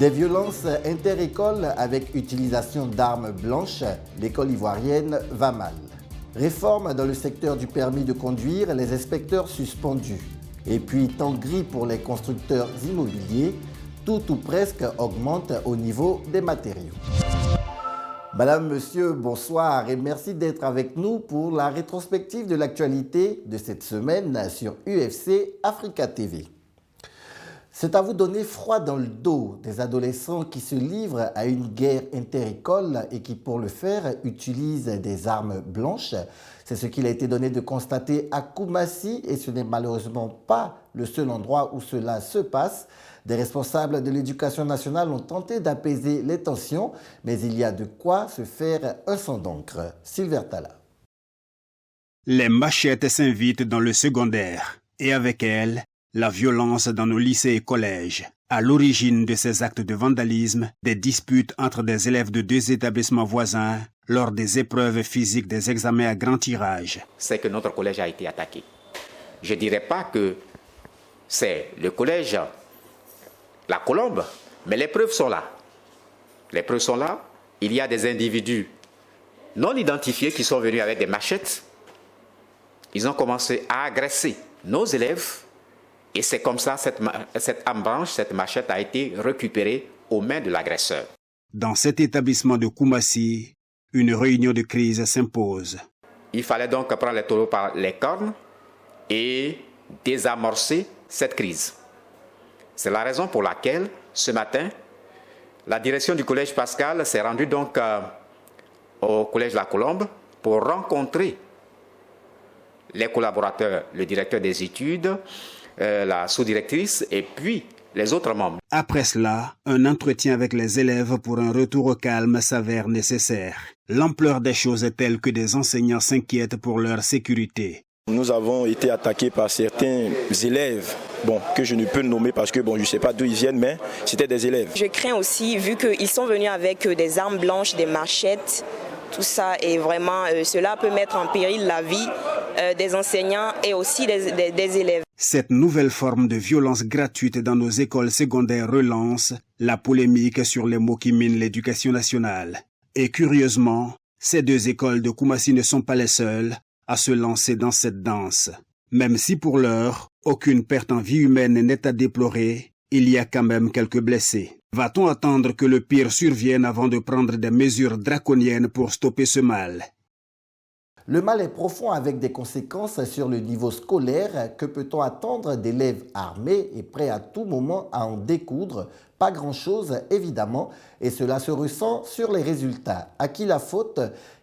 Des violences inter-écoles avec utilisation d'armes blanches, l'école ivoirienne va mal. Réforme dans le secteur du permis de conduire, les inspecteurs suspendus. Et puis temps gris pour les constructeurs immobiliers, tout ou presque augmente au niveau des matériaux. Madame, Monsieur, bonsoir et merci d'être avec nous pour la rétrospective de l'actualité de cette semaine sur UFC Africa TV. C'est à vous donner froid dans le dos des adolescents qui se livrent à une guerre inter-école et qui, pour le faire, utilisent des armes blanches. C'est ce qu'il a été donné de constater à Koumassi et ce n'est malheureusement pas le seul endroit où cela se passe. Des responsables de l'éducation nationale ont tenté d'apaiser les tensions, mais il y a de quoi se faire un sang d'encre. Sylvain Talla. Les machettes s'invitent dans le secondaire et avec elles, la violence dans nos lycées et collèges. À l'origine de ces actes de vandalisme, des disputes entre des élèves de deux établissements voisins lors des épreuves physiques des examens à grand tirage. C'est que notre collège a été attaqué. Je ne dirais pas que c'est le collège La Colombe, mais les preuves sont là. Les preuves sont là. Il y a des individus non identifiés qui sont venus avec des machettes. Ils ont commencé à agresser nos élèves. Et c'est comme ça, cette arme blanche, cette machette a été récupérée aux mains de l'agresseur. Dans cet établissement de Koumassi, une réunion de crise s'impose. Il fallait donc prendre les taureaux par les cornes et désamorcer cette crise. C'est la raison pour laquelle, ce matin, la direction du collège Pascal s'est rendue donc au collège La Colombe pour rencontrer les collaborateurs, le directeur des études, la sous-directrice et puis les autres membres. Après cela, un entretien avec les élèves pour un retour au calme s'avère nécessaire. L'ampleur des choses est telle que des enseignants s'inquiètent pour leur sécurité. Nous avons été attaqués par certains élèves, que je ne peux nommer parce que je ne sais pas d'où ils viennent, mais c'était des élèves. Je crains aussi, vu qu'ils sont venus avec des armes blanches, des machettes, tout ça, et vraiment cela peut mettre en péril la vie des enseignants et aussi des élèves. Cette nouvelle forme de violence gratuite dans nos écoles secondaires relance la polémique sur les mots qui minent l'éducation nationale. Et curieusement, ces deux écoles de Koumassi ne sont pas les seules à se lancer dans cette danse. Même si pour l'heure, aucune perte en vie humaine n'est à déplorer, il y a quand même quelques blessés. Va-t-on attendre que le pire survienne avant de prendre des mesures draconiennes pour stopper ce mal ? Le mal est profond avec des conséquences sur le niveau scolaire. Que peut-on attendre d'élèves armés et prêts à tout moment à en découdre? Pas grand-chose, évidemment, et cela se ressent sur les résultats. À qui la faute?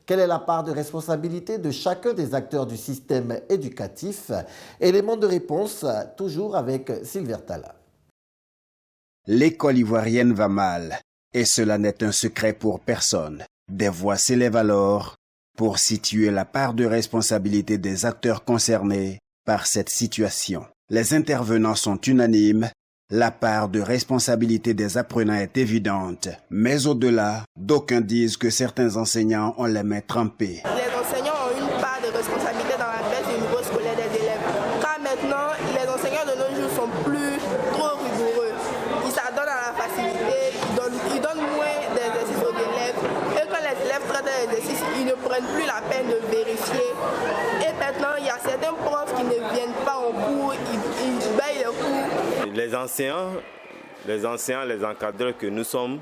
Quelle est la part de responsabilité de chacun des acteurs du système éducatif? Élément de réponse, toujours avec Sylvain Talla. L'école ivoirienne va mal, et cela n'est un secret pour personne. Des voix s'élèvent alors pour situer la part de responsabilité des acteurs concernés par cette situation. Les intervenants sont unanimes, la part de responsabilité des apprenants est évidente, mais au-delà, d'aucuns disent que certains enseignants ont les mains trempées. Les enseignants ont une part de responsabilité dans la baisse du niveau scolaire des élèves, car maintenant, les enseignants de nos jours sont plus trop rigoureux. Ils s'adonnent à la facilité, ils donnent moins d'exercices aux élèves, et quand les élèves traitent l'exercice, ils ne prennent plus la peine de vérifier. Et maintenant, il y a certains profs qui ne viennent pas en cours, ils baillent les cours. Les enseignants, les encadreurs que nous sommes,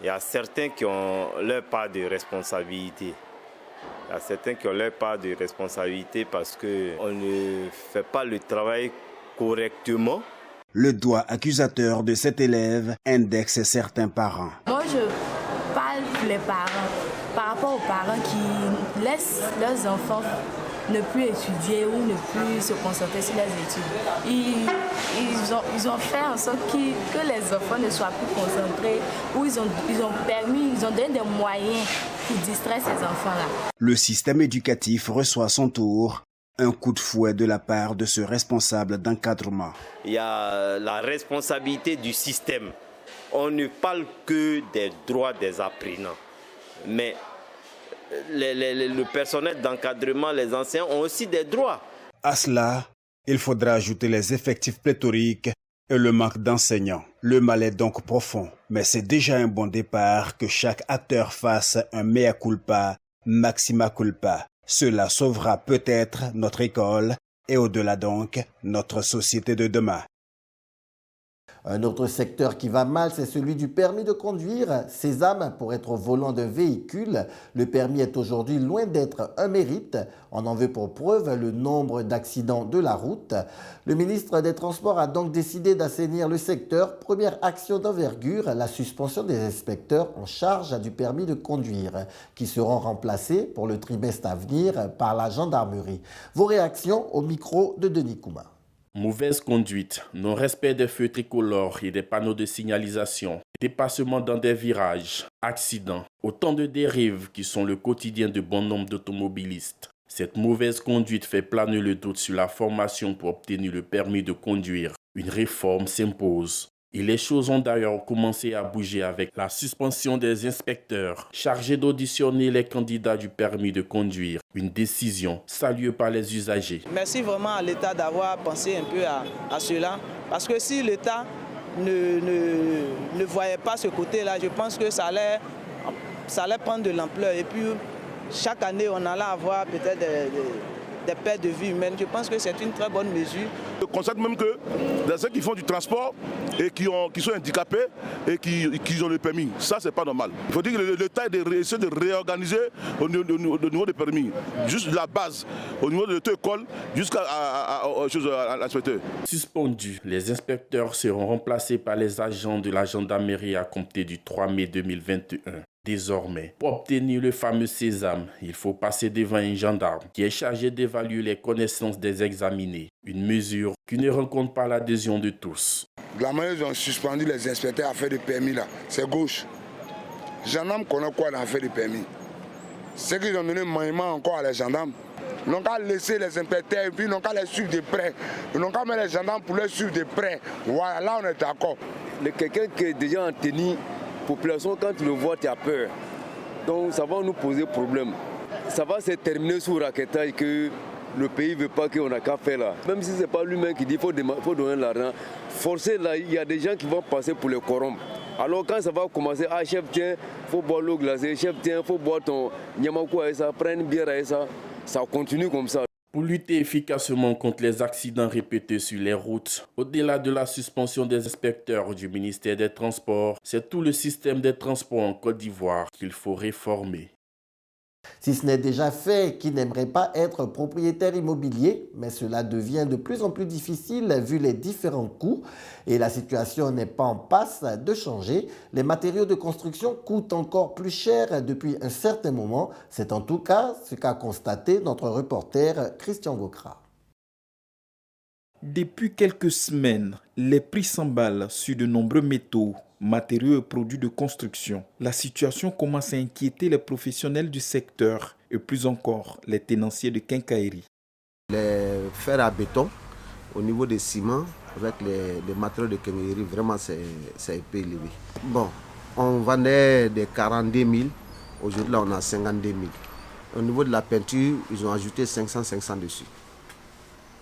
il y a certains qui ont leur part de responsabilité. Il y a certains qui ont leur part de responsabilité parce qu'on ne fait pas le travail correctement. Le doigt accusateur de cet élève indexe certains parents. Moi, je parle pour les parents, par rapport aux parents qui laissent leurs enfants ne plus étudier ou ne plus se concentrer sur les études. Ils ont fait en sorte que les enfants ne soient plus concentrés, ou ils ont donné des moyens pour distraire ces enfants-là. Le système éducatif reçoit à son tour un coup de fouet de la part de ce responsable d'encadrement. Il y a la responsabilité du système. On ne parle que des droits des apprenants, mais le personnel d'encadrement, les enseignants ont aussi des droits. À cela, il faudra ajouter les effectifs pléthoriques et le manque d'enseignants. Le mal est donc profond, mais c'est déjà un bon départ que chaque acteur fasse un mea culpa, maxima culpa. Cela sauvera peut-être notre école et au-delà donc notre société de demain. Un autre secteur qui va mal, c'est celui du permis de conduire. Sésame pour être au volant d'un véhicule. Le permis est aujourd'hui loin d'être un mérite. On en veut pour preuve le nombre d'accidents de la route. Le ministre des Transports a donc décidé d'assainir le secteur. Première action d'envergure, la suspension des inspecteurs en charge du permis de conduire, qui seront remplacés pour le trimestre à venir par la gendarmerie. Vos réactions au micro de Denis Kouma. Mauvaise conduite, non-respect des feux tricolores et des panneaux de signalisation, dépassement dans des virages, accidents, autant de dérives qui sont le quotidien de bon nombre d'automobilistes. Cette mauvaise conduite fait planer le doute sur la formation pour obtenir le permis de conduire. Une réforme s'impose. Et les choses ont d'ailleurs commencé à bouger avec la suspension des inspecteurs chargés d'auditionner les candidats du permis de conduire. Une décision saluée par les usagers. Merci vraiment à l'État d'avoir pensé un peu à cela. Parce que si l'État ne voyait pas ce côté-là, je pense que ça allait prendre de l'ampleur. Et puis chaque année, on allait avoir peut-être des pertes de vie humaine. Je pense que c'est une très bonne mesure. Je constate même que ceux qui font du transport et qui sont handicapés et qui ont le permis, ça c'est pas normal. Il faut dire que l'État essaie de réorganiser au niveau des permis, juste la base, au niveau de l'auto-école jusqu'à l'inspecteur. Suspendus, les inspecteurs seront remplacés par les agents de la gendarmerie à compter du 3 mai 2021. Désormais, pour obtenir le fameux sésame, il faut passer devant un gendarme qui est chargé d'évaluer les connaissances des examinés. Une mesure qui ne rencontre pas l'adhésion de tous. La manière dont ils ont suspendu les inspecteurs à faire des permis là, c'est gauche. Les gendarmes connaissent quoi dans faire des permis? C'est qu'ils ont donné moyennement encore à les gendarmes. Ils n'ont qu'à laisser les inspecteurs et puis ils n'ont qu'à les suivre de près. Ils n'ont qu'à mettre les gendarmes pour les suivre de près. Voilà, là on est d'accord. Quelqu'un qui est déjà en tenue, population, quand tu le vois, tu as peur. Donc ça va nous poser problème. Ça va se terminer sous raquettage que le pays ne veut pas qu'on a qu'à faire là. Même si ce n'est pas lui-même qui dit qu'il faut donner l'argent, forcément, là, il y a des gens qui vont passer pour les corrompre. Alors quand ça va commencer, ah chef, tiens, il faut boire l'eau glacée, chef, tiens, il faut boire ton nyamakou avec ça, prendre une bière avec ça, ça continue comme ça. Pour lutter efficacement contre les accidents répétés sur les routes, au-delà de la suspension des inspecteurs du ministère des Transports, c'est tout le système des transports en Côte d'Ivoire qu'il faut réformer. Si ce n'est déjà fait, qui n'aimerait pas être propriétaire immobilier, mais cela devient de plus en plus difficile vu les différents coûts et la situation n'est pas en passe de changer. Les matériaux de construction coûtent encore plus cher depuis un certain moment. C'est en tout cas ce qu'a constaté notre reporter Christian Gokra. Depuis quelques semaines, les prix s'emballent sur de nombreux métaux, matériaux et produits de construction. La situation commence à inquiéter les professionnels du secteur et plus encore les tenanciers de quincaillerie. Les fers à béton, au niveau des ciments, avec les matériaux de quincaillerie, vraiment c'est un peu élevé. Bon, on vendait des 42 000, aujourd'hui là on a 52 000. Au niveau de la peinture, ils ont ajouté 500 dessus.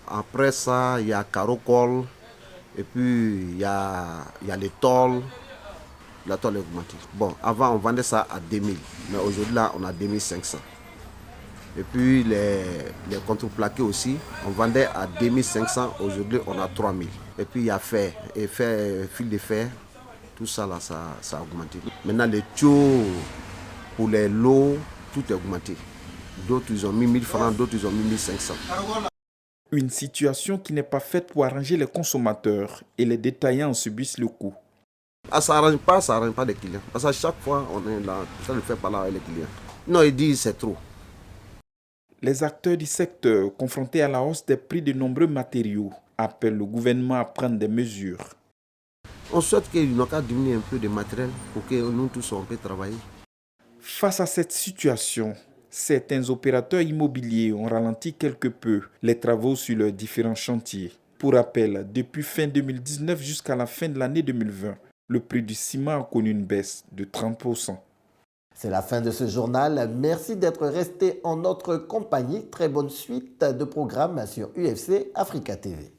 Après ça, il y a carreau-colle, et puis il y a les tôles. La tôle est augmentée. Bon, avant on vendait ça à 2000, mais aujourd'hui là on a 2500. Et puis les contreplaqués aussi, on vendait à 2500, aujourd'hui on a 3000. Et puis il y a fer, fil de fer, tout ça là, ça a augmenté. Maintenant les tuyaux pour les lots, tout est augmenté. D'autres ils ont mis 1000 francs, d'autres ils ont mis 1500. Une situation qui n'est pas faite pour arranger les consommateurs et les détaillants subissent le coût. Ah, ça n'arrange pas les clients. Parce qu'à chaque fois, on est là, ça ne fait pas là avec les clients. Non, ils disent c'est trop. Les acteurs du secteur, confrontés à la hausse des prix de nombreux matériaux, appellent le gouvernement à prendre des mesures. On souhaite qu'ils n'ont qu'à diminuer un peu de matériel pour que nous tous on puisse travailler. Face à cette situation, certains opérateurs immobiliers ont ralenti quelque peu les travaux sur leurs différents chantiers. Pour rappel, depuis fin 2019 jusqu'à la fin de l'année 2020, le prix du ciment a connu une baisse de 30%. C'est la fin de ce journal. Merci d'être resté en notre compagnie. Très bonne suite de programmes sur UFC Africa TV.